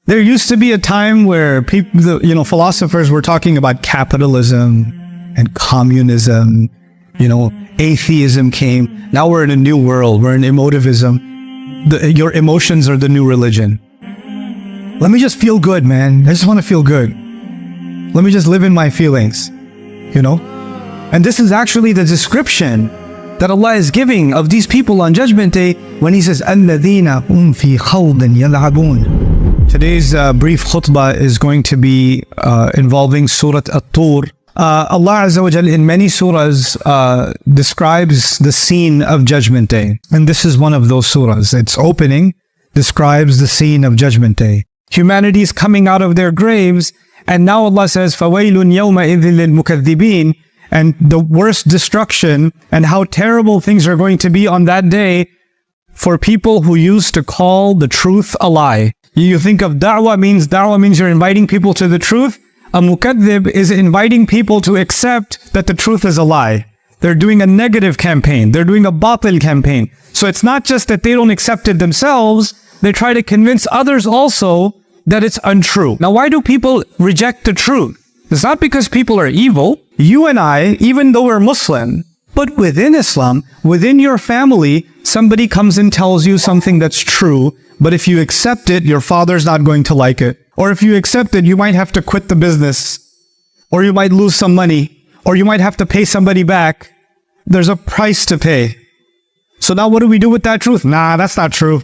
There used to be a time where people, philosophers were talking about capitalism and communism, atheism came. Now we're in a new world. We're in emotivism. Your emotions are the new religion. Let me just feel good, man. I just want to feel good. Let me just live in my feelings, And this is actually the description that Allah is giving of these people on Judgment Day when He says, الَّذِينَ هُمْ فِي خَوْضٍ يَلْعَبُونَ. Today's brief khutbah is going to be involving Surah At-Tur. Allah Azza wa Jal in many surahs describes the scene of Judgment Day. And this is one of those surahs. Its opening describes the scene of Judgment Day. Humanity is coming out of their graves, and now Allah says, فَوَيْلٌ يَوْمَئِذٍ لِلْمُكَذِّبِينَ. And the worst destruction and how terrible things are going to be on that day for people who used to call the truth a lie. You think of da'wah means you're inviting people to the truth. A mukaddib is inviting people to accept that the truth is a lie. They're doing a negative campaign. They're doing a batil campaign. So it's not just that they don't accept it themselves, they try to convince others also that it's untrue. Now, why do people reject the truth? It's not because people are evil. You and I, even though we're Muslim, but within Islam, within your family, somebody comes and tells you something that's true, but if you accept it, your father's not going to like it. Or if you accept it, you might have to quit the business. Or you might lose some money. Or you might have to pay somebody back. There's a price to pay. So now what do we do with that truth? Nah, that's not true.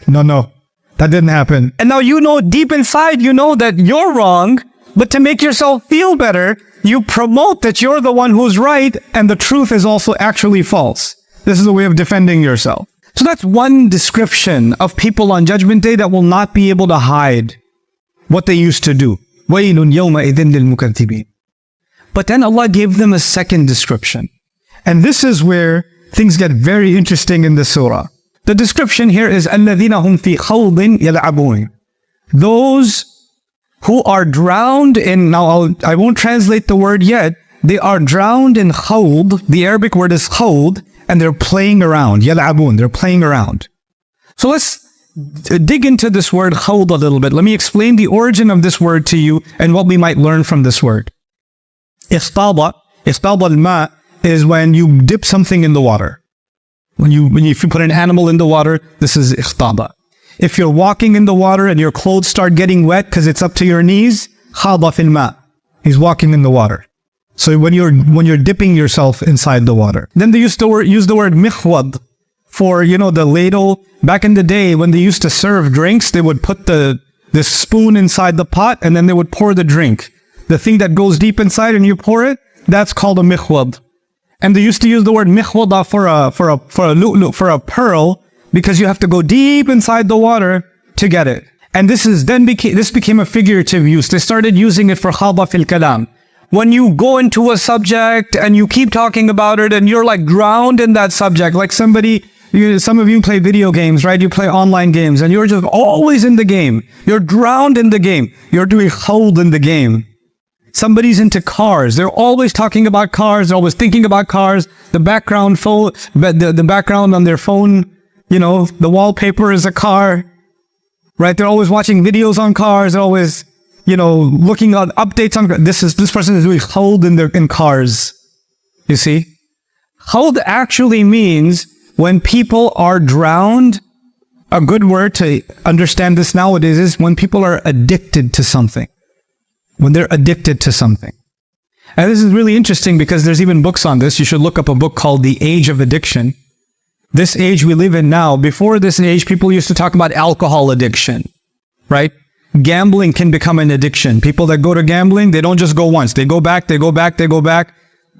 No, that didn't happen. And now deep inside, that you're wrong, but to make yourself feel better, you promote that you're the one who's right, and the truth is also actually false. This is a way of defending yourself. So that's one description of people on Judgment Day that will not be able to hide what they used to do. وَيْلٌ يَوْمَئِذٍ لِلْمُكَذِّبِينَ. But then Allah gave them a second description. And this is where things get very interesting in the surah. The description here is الَّذِينَ هُمْ فِي خَوْضٍ يَلْعَبُونَ. Those who are drowned in, now I won't translate the word yet, they are drowned in khawd. The Arabic word is khawd, and they're playing around. Yal'abun, they're playing around. So let's dig into this word khawd a little bit. Let me explain the origin of this word to you and what we might learn from this word. Istaba al-ma is when you dip something in the water. If you put an animal in the water, this is istaba. If you're walking in the water and your clothes start getting wet because it's up to your knees, khada fil ma. He's walking in the water. So when you're dipping yourself inside the water. Then they used to use the word mikhwad for, the ladle. Back in the day when they used to serve drinks, they would put the spoon inside the pot and then they would pour the drink. The thing that goes deep inside and you pour it, that's called a mikhwad. And they used to use the word mikhwada for a pearl, because you have to go deep inside the water to get it. And this became a figurative use. They started using it for khada fil kalam. When you go into a subject and you keep talking about it and you're like drowned in that subject, like some of you play video games, right? You play online games and you're just always in the game. You're drowned in the game. You're doing khawd in the game. Somebody's into cars. They're always talking about cars. They're always thinking about cars. The background on their phone, the wallpaper is a car, right? They're always watching videos on cars. They're always, looking at updates on, this person is doing khawd in cars. You see? Khawd actually means when people are drowned. A good word to understand this nowadays is when people are addicted to something. When they're addicted to something. And this is really interesting because there's even books on this. You should look up a book called The Age of Addiction. This age we live in now, before this age, people used to talk about alcohol addiction, right? Gambling can become an addiction. People that go to gambling, they don't just go once. They go back, they go back, they go back.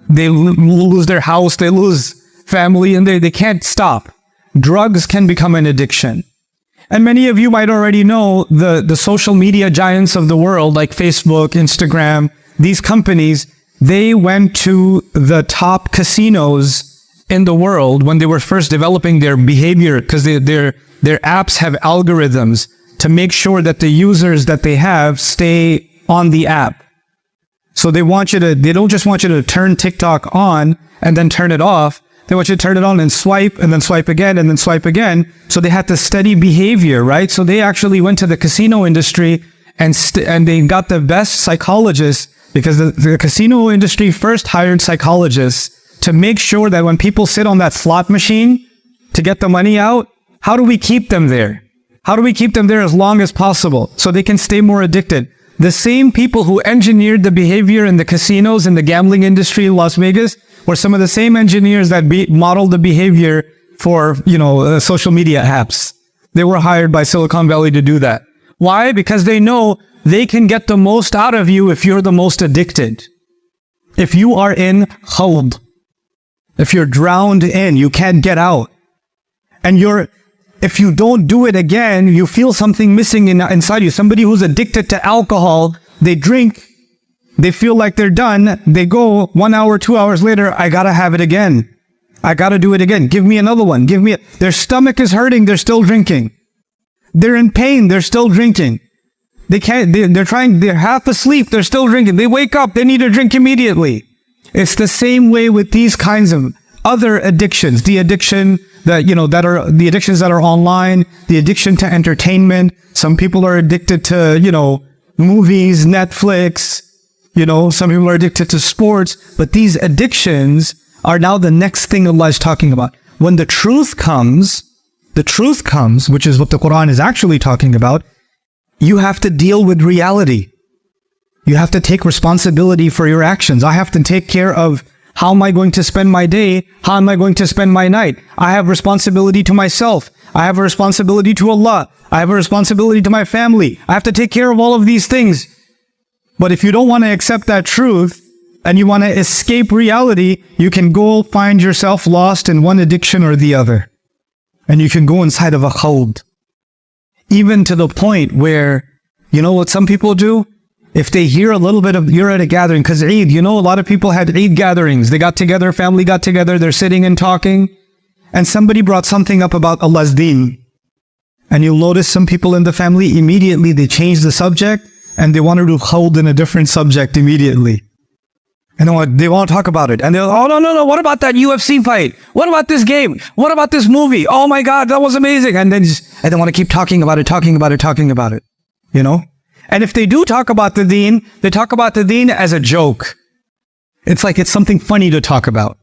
They lose their house, they lose family, and they can't stop. Drugs can become an addiction. And many of you might already know the social media giants of the world, like Facebook, Instagram, these companies, they went to the top casinos in the world when they were first developing their behavior, because their apps have algorithms to make sure that the users that they have stay on the app. So they don't just want you to turn TikTok on and then turn it off, They want you to turn it on and swipe again and then swipe again. So they had to study behavior, right? So they actually went to the casino industry and they got the best psychologists, because the casino industry first hired psychologists to make sure that when people sit on that slot machine to get the money out, how do we keep them there? How do we keep them there as long as possible so they can stay more addicted? The same people who engineered the behavior in the casinos and the gambling industry in Las Vegas were some of the same engineers that modeled the behavior for, social media apps. They were hired by Silicon Valley to do that. Why? Because they know they can get the most out of you if you're the most addicted. If you are in khawd, if you're drowned in, you can't get out. And if you don't do it again, you feel something missing inside you. Somebody who's addicted to alcohol, they drink, they feel like they're done, they go 1 hour, 2 hours later, I gotta have it again. I gotta do it again. Give me another one. Their stomach is hurting, they're still drinking. They're in pain, they're still drinking. They're half asleep, they're still drinking. They wake up, they need a drink immediately. It's the same way with these kinds of other addictions. The addictions that are online, the addiction to entertainment. Some people are addicted to, movies, Netflix, some people are addicted to sports, but these addictions are now the next thing Allah is talking about. When the truth comes, which is what the Qur'an is actually talking about, you have to deal with reality. You have to take responsibility for your actions. I have to take care of how am I going to spend my day? How am I going to spend my night? I have responsibility to myself. I have a responsibility to Allah. I have a responsibility to my family. I have to take care of all of these things. But if you don't want to accept that truth and you want to escape reality, you can go find yourself lost in one addiction or the other. And you can go inside of a khawd. Even to the point where, what some people do? If they hear a little bit of, you're at a gathering, because Eid, a lot of people had Eid gatherings. They got together, family got together, they're sitting and talking, and somebody brought something up about Allah's deen. And you'll notice some people in the family, immediately they change the subject, and they want to do khawd in a different subject immediately. And they want to talk about it. And they're, oh, no, what about that UFC fight? What about this game? What about this movie? Oh my God, that was amazing. And then they want to keep talking about it. And if they do talk about the deen, they talk about the deen as a joke. It's like it's something funny to talk about.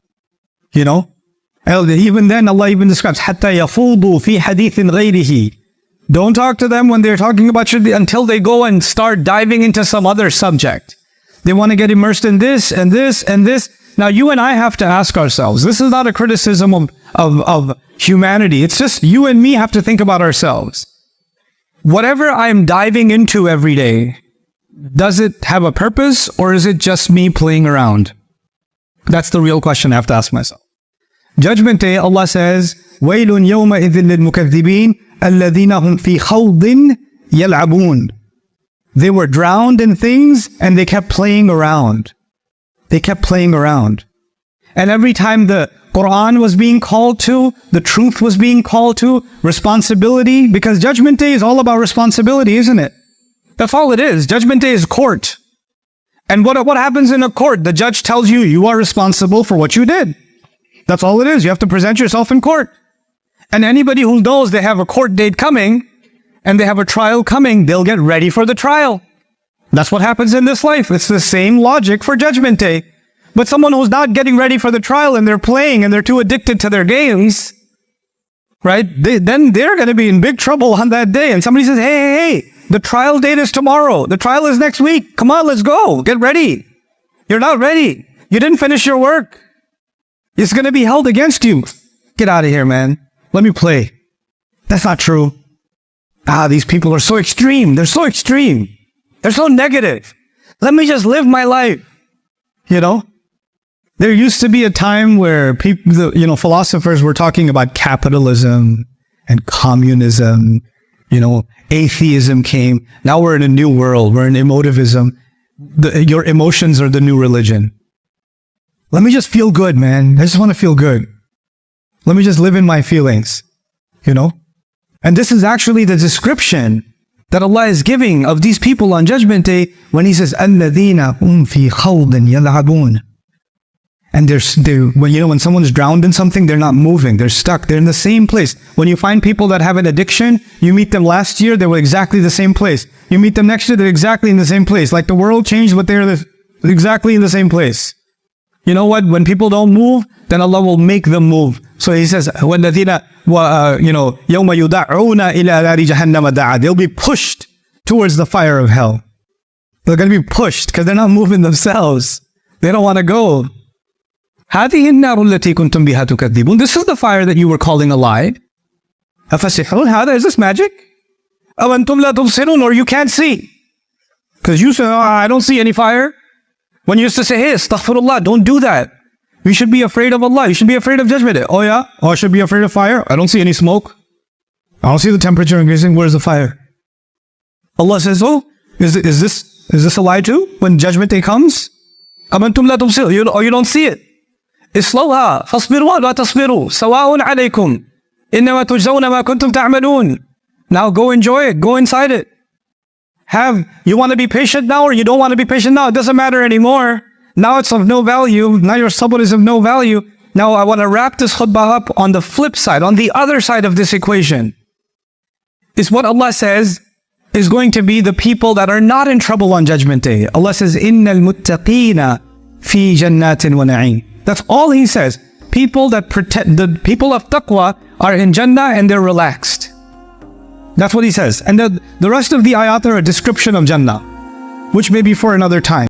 Even then, Allah even describes, حَتَّى يَفُوضُوا فِي حَدِيثٍ غَيْرِهِ. Don't talk to them when they're talking about your deen until they go and start diving into some other subject. They want to get immersed in this and this and this. Now, you and I have to ask ourselves, this is not a criticism of humanity. It's just you and me have to think about ourselves. Whatever I'm diving into every day, does it have a purpose or is it just me playing around? That's the real question I have to ask myself. Judgment Day, Allah says, وَيْلٌ يَوْمَئِذٍ لِلْمُكَذِّبِينَ الَّذِينَ هُمْ فِي خَوْضٍ يَلْعَبُونَ. They were drowned in things and they kept playing around. And every time the Qur'an was being called to, the truth was being called to, responsibility, because Judgment Day is all about responsibility, isn't it? That's all it is. Judgment Day is court. And what happens in a court? The judge tells you, you are responsible for what you did. That's all it is. You have to present yourself in court. And anybody who knows they have a court date coming, and they have a trial coming, they'll get ready for the trial. That's what happens in this life. It's the same logic for Judgment Day. But someone who's not getting ready for the trial and they're playing and they're too addicted to their games, right? Then they're going to be in big trouble on that day. And somebody says, hey, the trial date is tomorrow. The trial is next week. Come on, let's go. Get ready. You're not ready. You didn't finish your work. It's going to be held against you. Get out of here, man. Let me play. That's not true. These people are so extreme. They're so extreme. They're so negative. Let me just live my life. There used to be a time where people, philosophers were talking about capitalism and communism. Atheism came. Now we're in a new world. We're in emotivism. Your emotions are the new religion. Let me just feel good, man. I just want to feel good. Let me just live in my feelings. And this is actually the description that Allah is giving of these people on Judgment Day when He says, الَّذِينَ هُمْ فِي خَوْضٍ يَلْعَبُونَ. And when someone's drowned in something, they're not moving. They're stuck. They're in the same place. When you find people that have an addiction, you meet them last year, they were exactly the same place. You meet them next year, they're exactly in the same place. Like the world changed, but they're exactly in the same place. You know what? When people don't move, then Allah will make them move. So He says, وَالَّذِينَ يَوْمَ يُدَعُونَ إِلَى نَارِ جَهَنَّمَ دَعَى. They'll be pushed towards the fire of hell. They're going to be pushed because they're not moving themselves. They don't want to go. هذه النار التي كنتم بها تكذبون. This is the fire that you were calling a lie. أفسحر هذا? Is this magic? أو أنتم لا تبصرون, or you can't see? Because you say, oh, I don't see any fire. When you used to say, hey, astaghfirullah, don't do that. You should be afraid of Allah. You should be afraid of judgment. Oh yeah? Oh, I should be afraid of fire? I don't see any smoke. I don't see the temperature increasing. Where's the fire? Allah says, oh, is this a lie too? When judgment day comes? أم أنتم لا تبصرون, or you don't see it. اصلوها فاصبروا ولا تصبروا سواء عليكم إنما تجزون ما كنتم تعملون. Now go enjoy it. Go inside it. You want to be patient now or you don't want to be patient now? It doesn't matter anymore. Now it's of no value. Now your sabr is of no value. Now I want to wrap this khutbah up on the flip side, on the other side of this equation. Is what Allah says is going to be the people that are not in trouble on Judgment Day. Allah says, إِنَّ الْمُتَّقِينَ فِي جَنَّاتٍ وَنَعِيمٍ. That's all He says. People that protect, the people of taqwa are in Jannah and they're relaxed. That's what He says. And the rest of the ayat are a description of Jannah, which may be for another time.